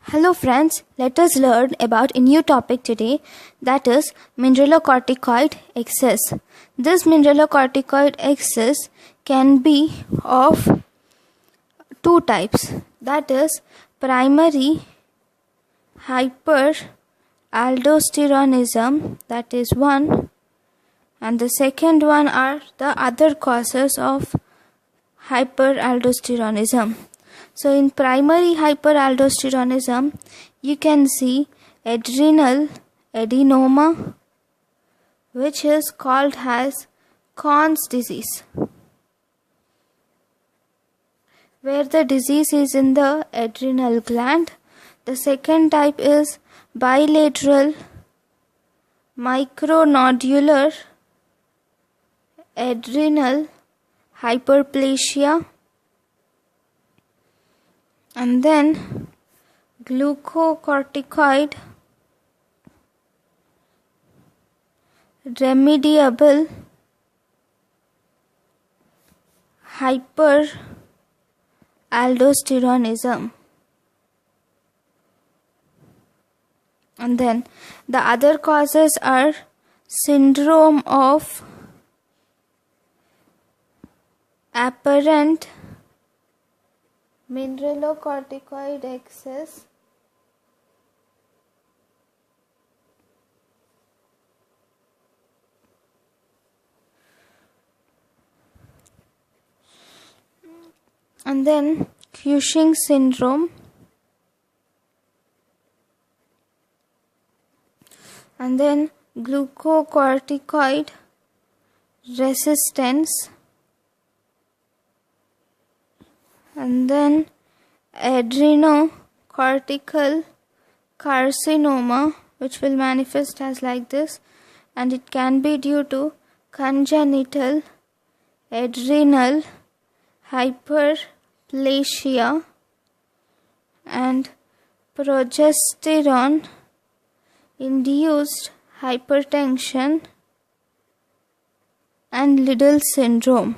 Hello friends, let us learn about a new topic today, that is mineralocorticoid excess. This mineralocorticoid excess can be of two types, that is primary hyperaldosteronism, that is one, and the second one are the other causes of hyperaldosteronism. So in primary hyperaldosteronism, you can see adrenal adenoma, which is called as Conn's disease, where the disease is in the adrenal gland. The second type is bilateral micronodular adrenal hyperplasia, and then glucocorticoid remediable hyperaldosteronism. And then the other causes are syndrome of apparent mineralocorticoid excess, and then Cushing syndrome, and then glucocorticoid resistance, and then adrenocortical carcinoma, which will manifest as like this, and it can be due to congenital adrenal hyperplasia and progesterone induced hypertension and Liddle syndrome.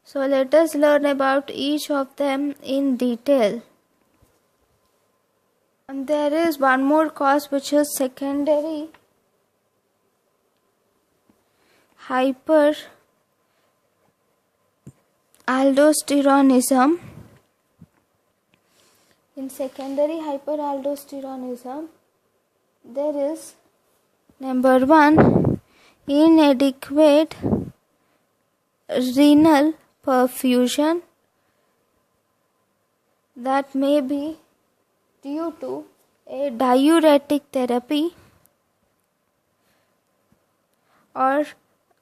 So let us learn about each of them in detail. And there is one more cause, which is secondary hyperaldosteronism. In secondary hyperaldosteronism, there is number one, inadequate renal perfusion, that may be due to a diuretic therapy or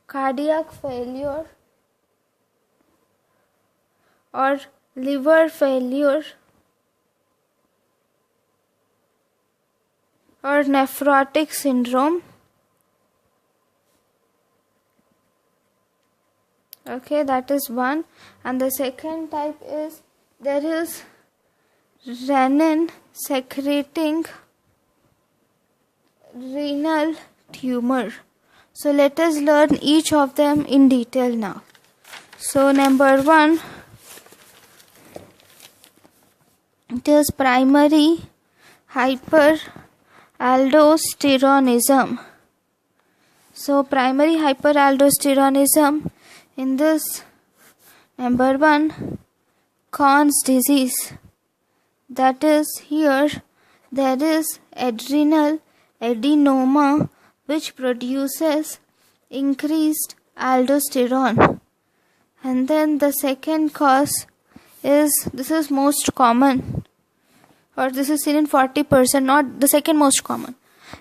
cardiac failure or liver failure or nephrotic syndrome. Okay, that is one. And the second type is there is renin secreting renal tumor. So let us learn each of them in detail now. So number one, it is primary hyperaldosteronism. So primary hyperaldosteronism, in this, number one, Conn's disease, that is here there is adrenal adenoma which produces increased aldosterone. And then the second cause is, this is most common, or this is seen in 40%, not the second most common.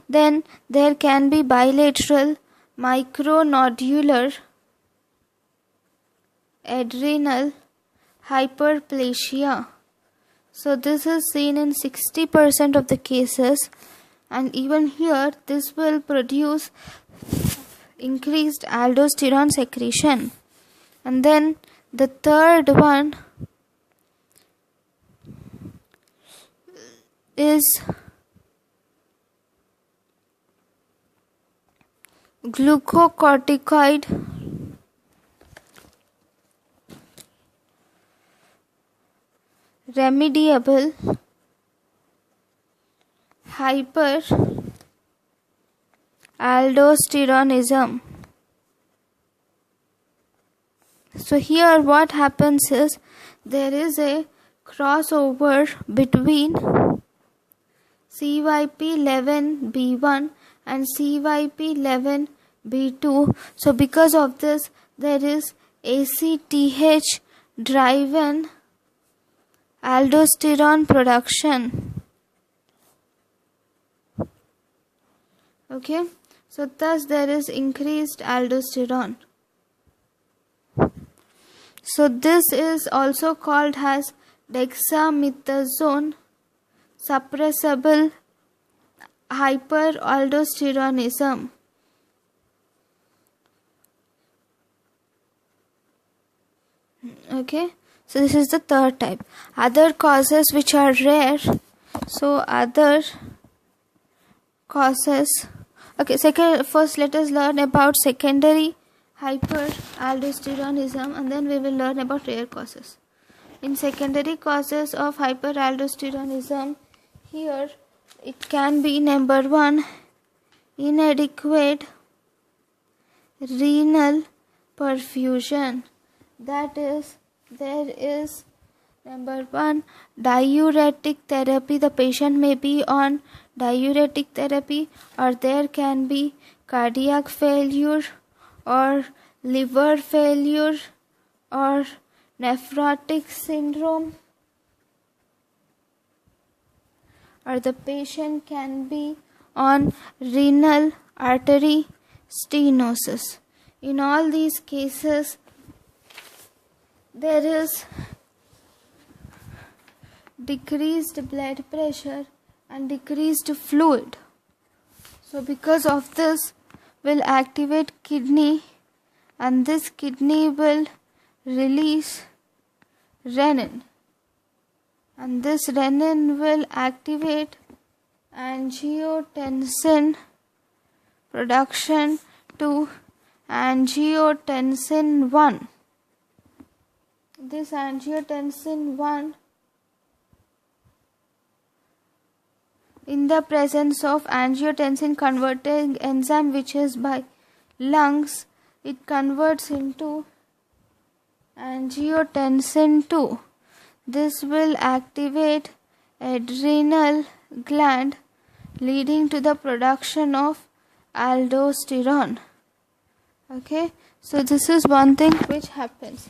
Then there can be bilateral micronodular adrenal hyperplasia. So this is seen in 60% of the cases, and even here this will produce increased aldosterone secretion. And then the third one is glucocorticoid remediable hyperaldosteronism. So here what happens is there is a crossover between CYP11B1 and CYP11B2. So because of this there is ACTH driven aldosterone production. Okay, so thus there is increased aldosterone. So this is also called as dexamethasone suppressible hyperaldosteronism. Okay, so this is the third type. Other causes which are rare. So other causes. Okay, first let us learn about secondary hyperaldosteronism and then we will learn about rare causes. In secondary causes of hyperaldosteronism, here it can be number 1, inadequate renal perfusion. That is, there is number 1, diuretic therapy. The patient may be on diuretic therapy, or there can be cardiac failure or liver failure or nephrotic syndrome, or the patient can be on renal artery stenosis. In all these cases there is decreased blood pressure and decreased fluid. So because of this will activate kidney, and this kidney will release renin, and this renin will activate angiotensin production to angiotensin 1. This angiotensin 1, in the presence of angiotensin converting enzyme which is by lungs, it converts into angiotensin 2. This will activate adrenal gland, leading to the production of aldosterone. Okay, so this is one thing which happens.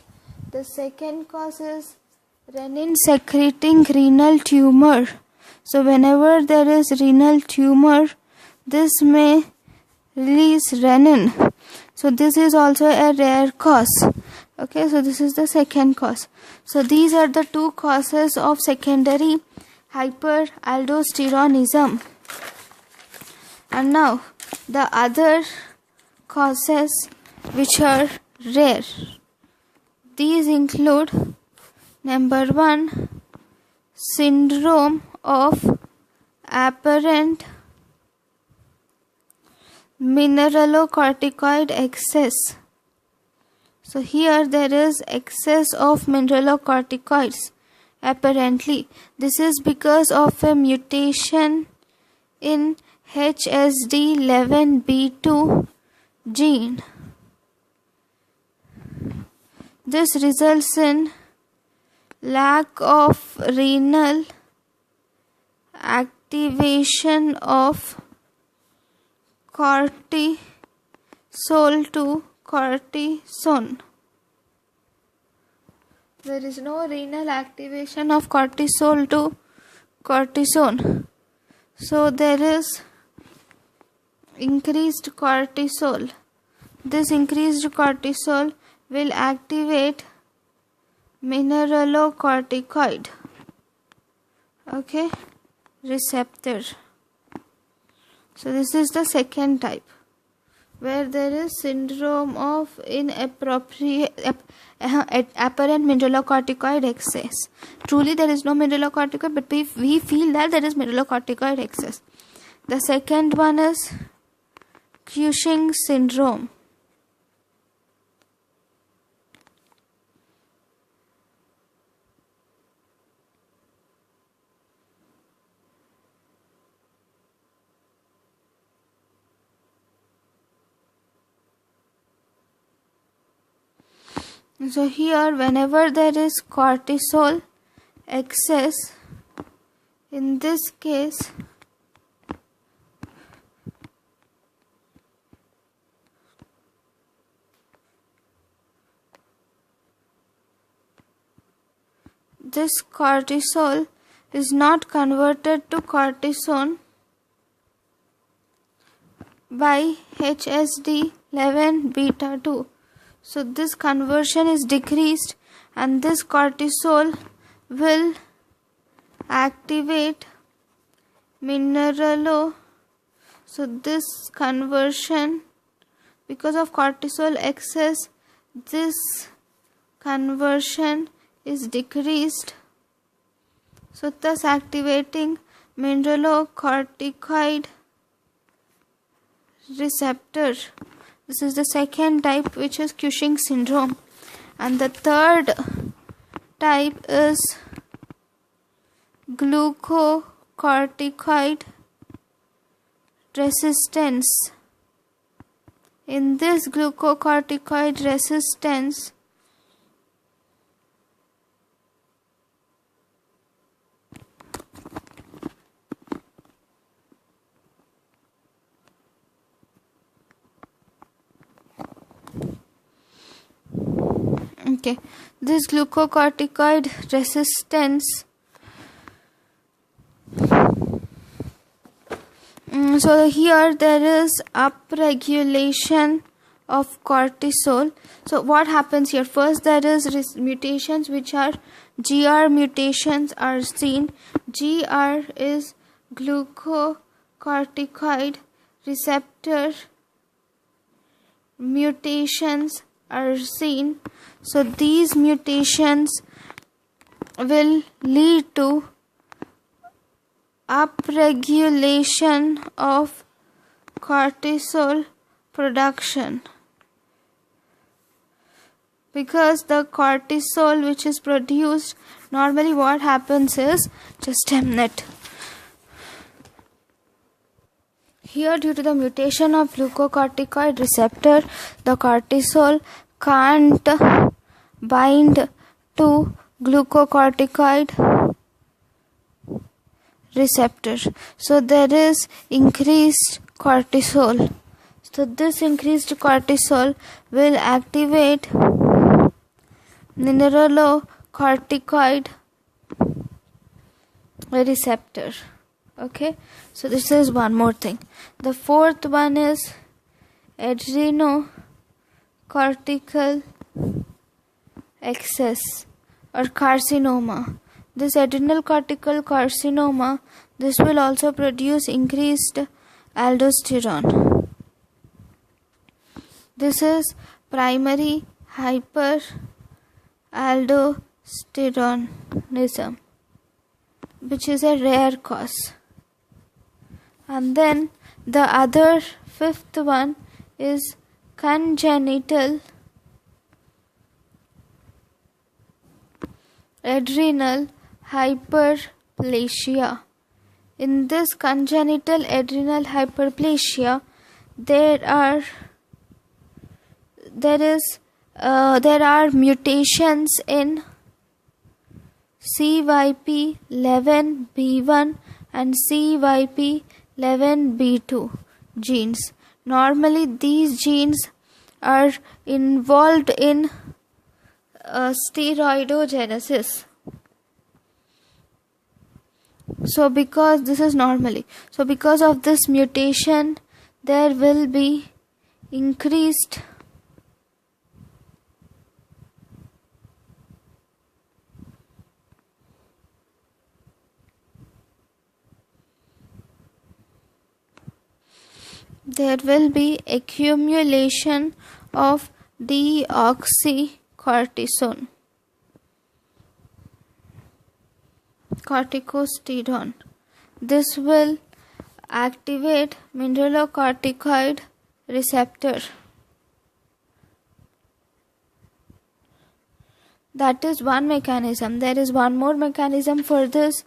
The second cause is renin secreting renal tumor. So whenever there is renal tumor, this may release renin. So this is also a rare cause. Okay, so this is the second cause. So these are the two causes of secondary hyperaldosteronism. And now the other causes which are rare. These include number 1, syndrome of apparent mineralocorticoid excess. So here there is excess of mineralocorticoids apparently. This is because of a mutation in HSD11B2 gene. This results in lack of renal activation of cortisol to cortisone. There is no renal activation of cortisol to cortisone. So there is increased cortisol. This increased cortisol will activate mineralocorticoid, okay, receptor. So this is the second type, where there is syndrome of inappropriate apparent mineralocorticoid excess. Truly there is no mineralocorticoid, but we feel that there is mineralocorticoid excess. The second one is Cushing syndrome. So here, whenever there is cortisol excess, in this case, this cortisol is not converted to cortisone by HSD11 beta 2. So this conversion is decreased, and this cortisol will activate mineralo. So this conversion, because of cortisol excess, this conversion is decreased. So thus activating mineralocorticoid receptor. This is the second type, which is Cushing syndrome. And the third type is glucocorticoid resistance. In this glucocorticoid resistance, this glucocorticoid resistance, so here there is upregulation of cortisol. So what happens here? First, there is mutations which are GR mutations are seen. GR is glucocorticoid receptor mutations are seen. So these mutations will lead to upregulation of cortisol production, because the cortisol which is produced, normally what happens is, just a minute. Here, due to the mutation of glucocorticoid receptor, the cortisol can't bind to glucocorticoid receptor. So there is increased cortisol. So this increased cortisol will activate mineralocorticoid receptor. Okay, so this is one more thing. The fourth one is adrenocortical excess or carcinoma. This adrenal cortical carcinoma, this will also produce increased aldosterone. This is primary hyperaldosteronism, which is a rare cause. And then the other fifth one is congenital adrenal hyperplasia. In this congenital adrenal hyperplasia, there are mutations in CYP11B1 and CYP11B2 genes. Normally these genes are involved in steroidogenesis. So because this is normally, so because of this mutation, there will be increased accumulation of deoxycortisone, corticosterone. This will activate mineralocorticoid receptor. That is one mechanism. There is one more mechanism for this.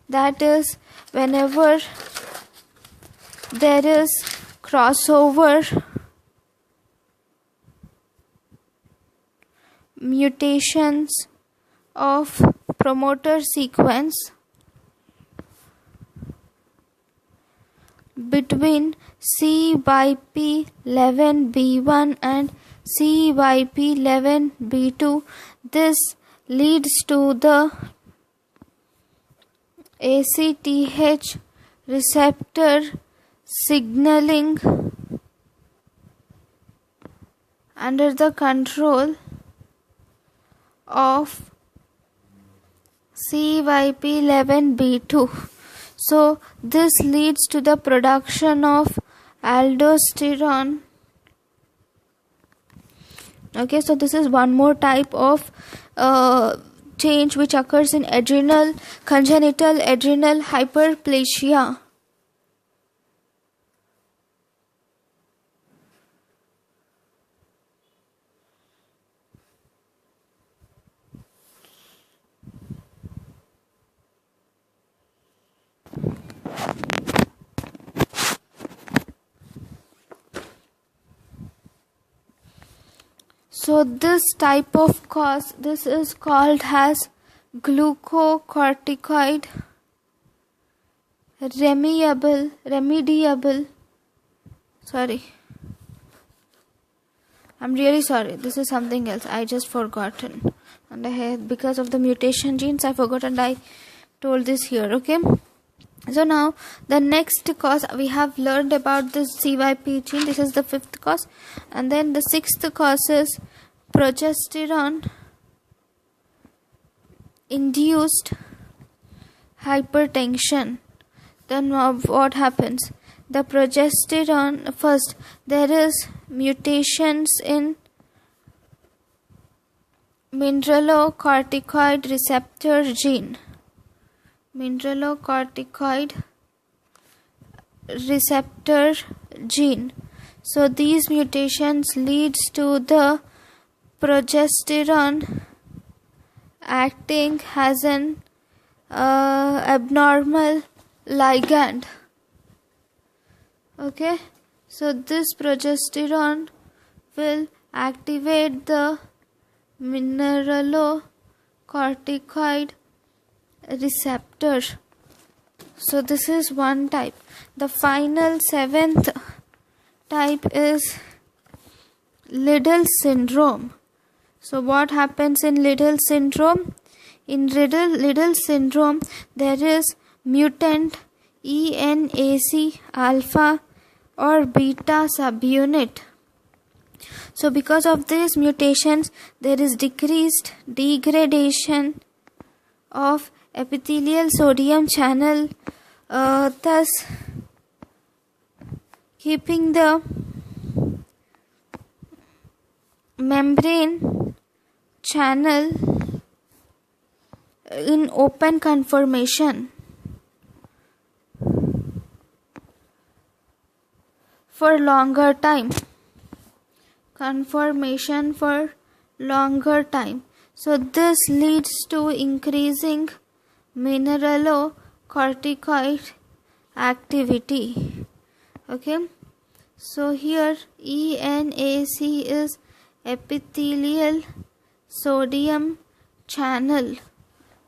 That is, whenever there is crossover mutations of promoter sequence between CYP11B1 and CYP11B2. This leads to the ACTH receptor signaling under the control of CYP11B2. So this leads to the production of aldosterone. Okay, so this is one more type of change which occurs in congenital adrenal hyperplasia. So this type of cause, this is called as glucocorticoid remediable. Sorry, I'm really sorry. This is something else. I just forgotten, and because of the mutation genes, I forgot, and I told this here. Okay. So now the next cause we have learned about the CYP gene. This is the fifth cause, and then the sixth cause is progesterone induced hypertension. Then what happens? The progesterone, first there is mutations in mineralocorticoid receptor gene. Mineralocorticoid receptor gene. So these mutations leads to the progesterone acting as an abnormal ligand. Okay, so this progesterone will activate the mineralocorticoid receptor. So this is one type. The final seventh type is Liddle syndrome. So what happens in Liddle syndrome? In Liddle syndrome, there is mutant ENAC alpha or beta subunit. So because of these mutations, there is decreased degradation of epithelial sodium channel, thus keeping the membrane channel in open conformation for longer time. Conformation for longer time. So this leads to increasing mineralocorticoid activity. Okay, so here ENAC is epithelial sodium channel.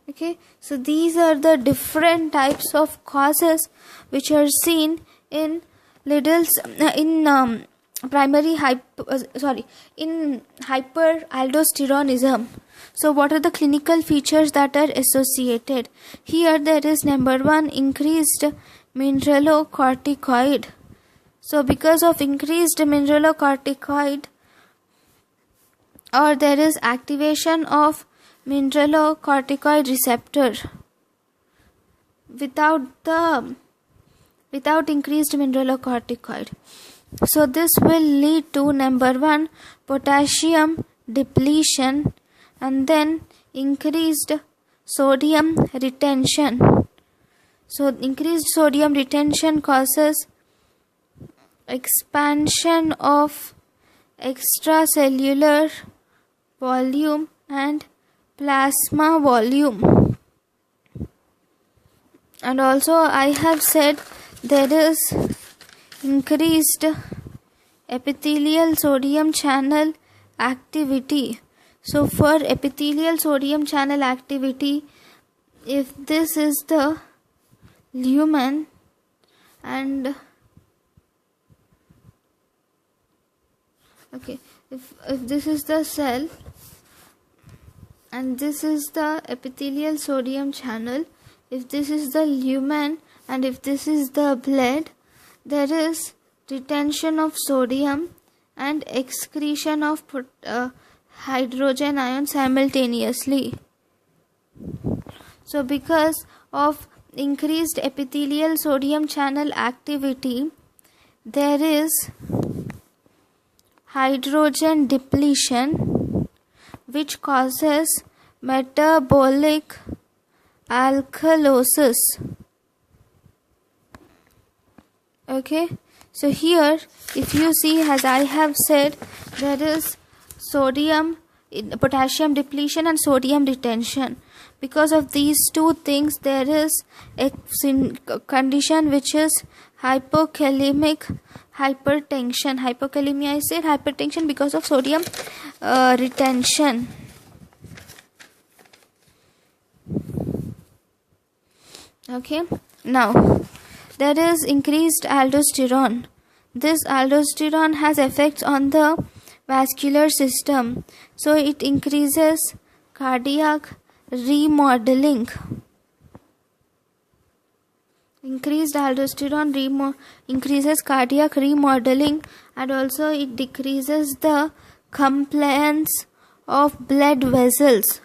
Okay, so these are the different types of causes which are seen in hyperaldosteronism. So what are the clinical features that are associated? Here there is number one, increased mineralocorticoid. So because of increased mineralocorticoid, or there is activation of mineralocorticoid receptor. Without increased mineralocorticoid, so this will lead to number one, potassium depletion, and then increased sodium retention. So increased sodium retention causes expansion of extracellular volume and plasma volume. And also I have said there is increased epithelial sodium channel activity. So for epithelial sodium channel activity, if this is the lumen and if this is the cell and this is the epithelial sodium channel, if this is the lumen and if this is the blood, there is retention of sodium and excretion of hydrogen ion simultaneously. So because of increased epithelial sodium channel activity, there is hydrogen depletion, which causes metabolic alkalosis. Okay, so here if you see, as I have said, there is potassium depletion and sodium retention. Because of these two things, there is a condition which is hypokalemic hypertension. Hypokalemia, I said hypertension because of sodium retention. Okay, now there is increased aldosterone. This aldosterone has effects on the vascular system, so it increases cardiac remodeling. Increased aldosterone increases cardiac remodeling, and also it decreases the compliance of blood vessels.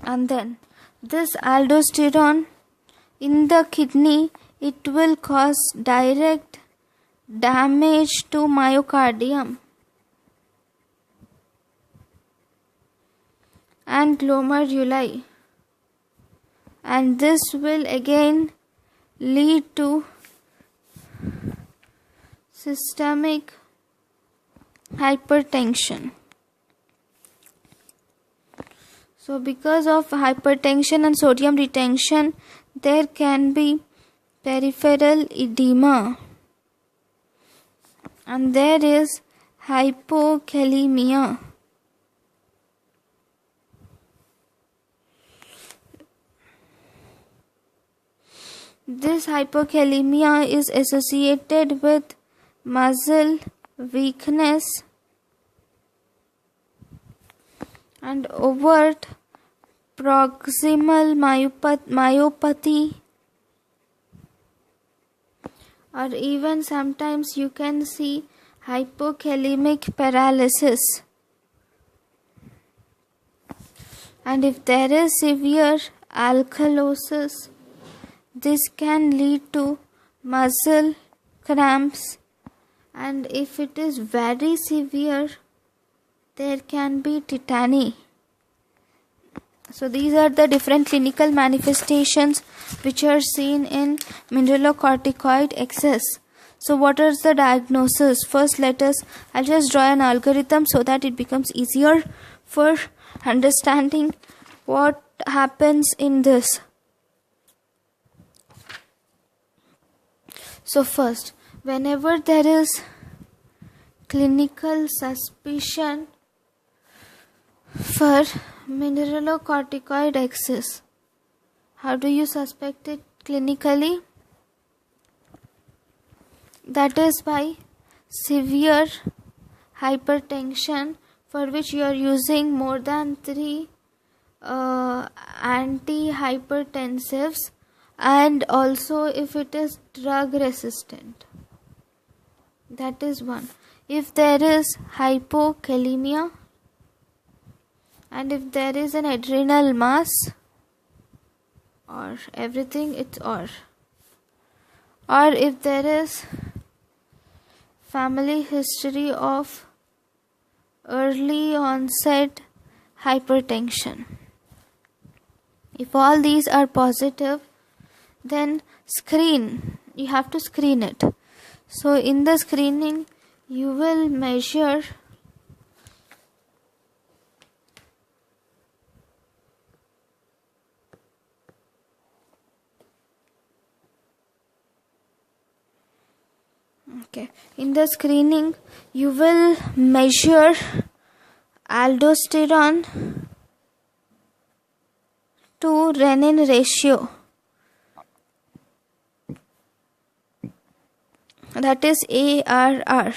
And then this aldosterone in the kidney, it will cause direct damage to myocardium and glomeruli, and this will again lead to systemic hypertension. So because of hypertension and sodium retention, there can be peripheral edema, and there is hypokalemia. This hypokalemia is associated with muscle weakness and overt proximal myopathy, or even sometimes you can see hypokalemic paralysis. And if there is severe alkalosis, this can lead to muscle cramps, and if it is very severe, there can be tetany. So these are the different clinical manifestations which are seen in mineralocorticoid excess. So what is the diagnosis? First, I'll just draw an algorithm so that it becomes easier for understanding what happens in this. So first, whenever there is clinical suspicion for mineralocorticoid excess, how do you suspect it clinically? That is by severe hypertension for which you are using more than 3 antihypertensives, and also if it is drug resistant. That is one. If there is hypokalemia, and if there is an adrenal mass, or everything, it's or if there is family history of early onset hypertension. If all these are positive, then you have to screen it. So in the screening, you will measure Okay. In the screening, you will measure aldosterone to renin ratio, that is ARR.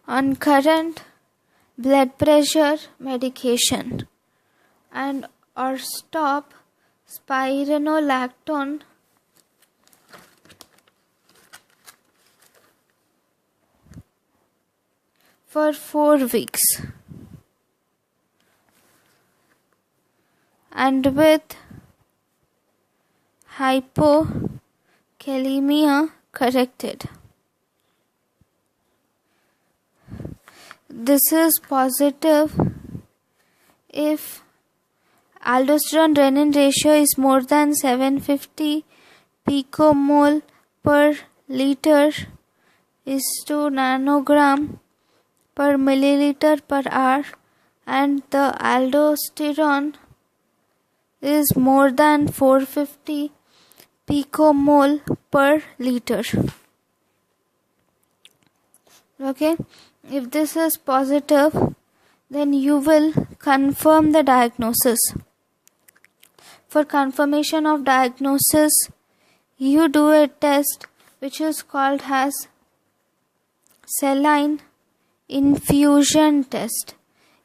On current blood pressure medication, and or stop spironolactone for 4 weeks, and with hypokalemia corrected. This is positive if aldosterone renin ratio is more than 750 picomole per liter is to nanogram per milliliter per hour, and the aldosterone is more than 450 picomole per liter. Okay, if this is positive, then you will confirm the diagnosis. For confirmation of diagnosis, you do a test which is called as saline infusion test.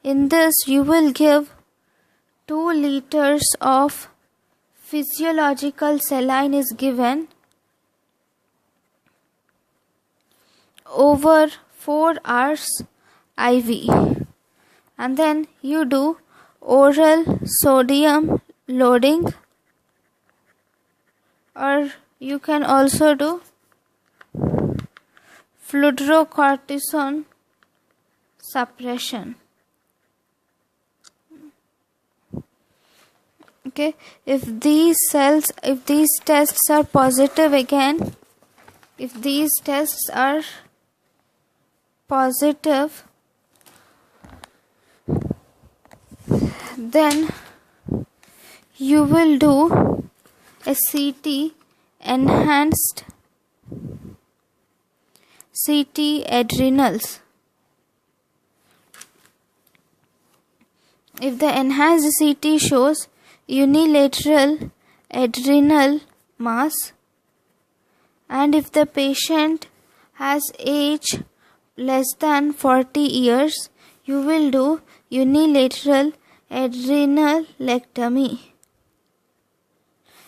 In this, you will give 2 liters of physiological saline is given over 4 hours IV, and then you do oral sodium loading, or you can also do fludrocortisone suppression. Okay, if these tests are positive again, if these tests are positive, then you will do a enhanced CT adrenals. If the enhanced CT shows unilateral adrenal mass, and if the patient has age less than 40 years, you will do unilateral adrenalectomy.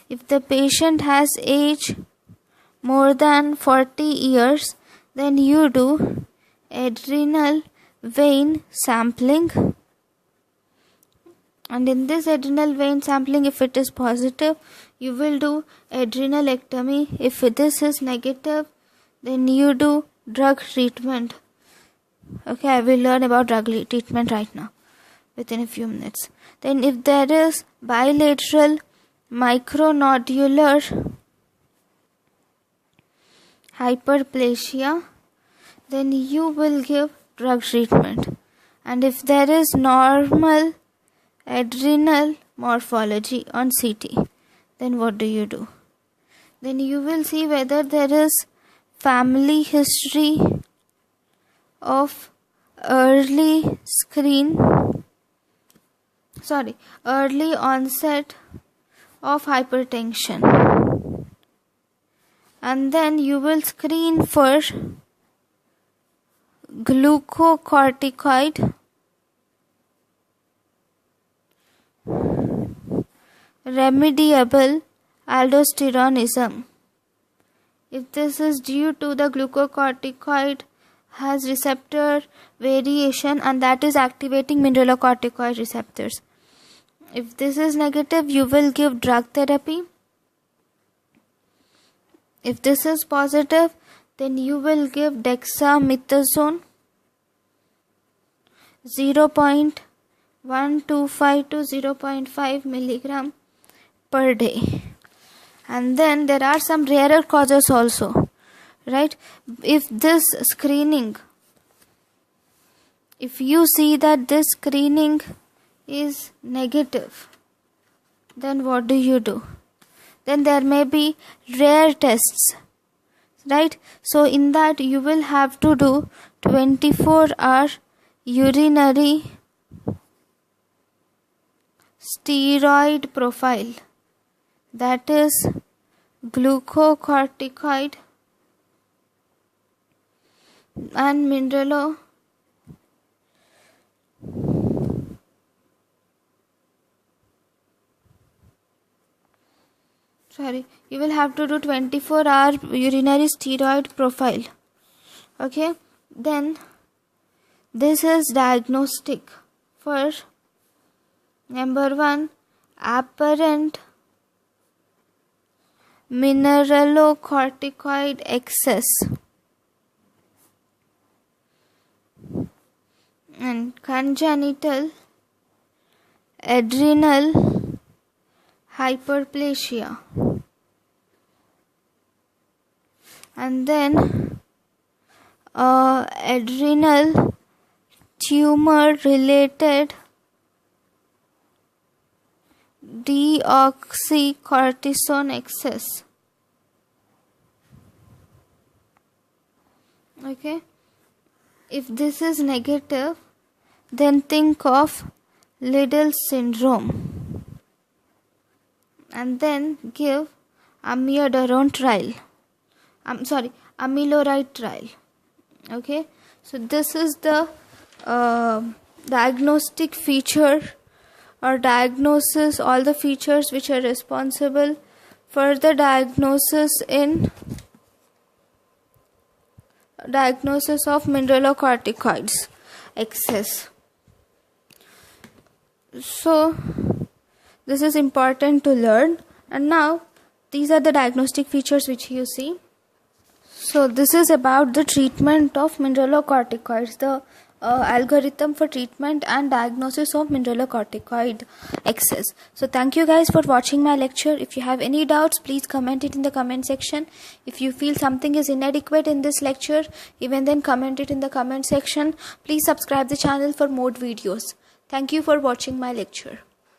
If the patient has age more than 40 years, then you do adrenal vein sampling. And in this adrenal vein sampling, if it is positive, you will do adrenalectomy. If this is negative, then you do drug treatment. Okay, I will learn about drug treatment right now within a few minutes. Then if there is bilateral micronodular hyperplasia, then you will give drug treatment. And if there is normal adrenal morphology on CT, then what do? Then you will see whether there is family history of early onset of hypertension, and then you will screen for glucocorticoid remediable aldosteronism. If this is due to the glucocorticoid has receptor variation, and that is activating mineralocorticoid receptors. If this is negative, you will give drug therapy. If this is positive, then you will give dexamethasone 0.125 to 0.5 milligram per day. And then there are some rarer causes also, right? If this screening, if you see that this screening is negative, then what do? then there may be rare tests, right? So in that you will have to do 24-hour urinary steroid profile, that is glucocorticoid and you will have to do 24-hour urinary steroid profile. Okay, then this is diagnostic for number 1, apparent mineralocorticoid excess and congenital adrenal hyperplasia, and then adrenal tumor related deoxycortisone excess. Okay, if this is negative, then think of Liddle syndrome and then give amiodarone trial. Amiloride trial. Okay, so this is the diagnostic feature or diagnosis, all the features which are responsible for the diagnosis of mineralocorticoids excess. So this is important to learn, and now these are the diagnostic features which you see. So this is about the treatment of mineralocorticoids, the algorithm for treatment and diagnosis of mineralocorticoid excess. So thank you guys for watching my lecture. If you have any doubts, please comment it in the comment section. If you feel something is inadequate in this lecture, even then comment it in the comment section. Please subscribe the channel for more videos. Thank you for watching my lecture.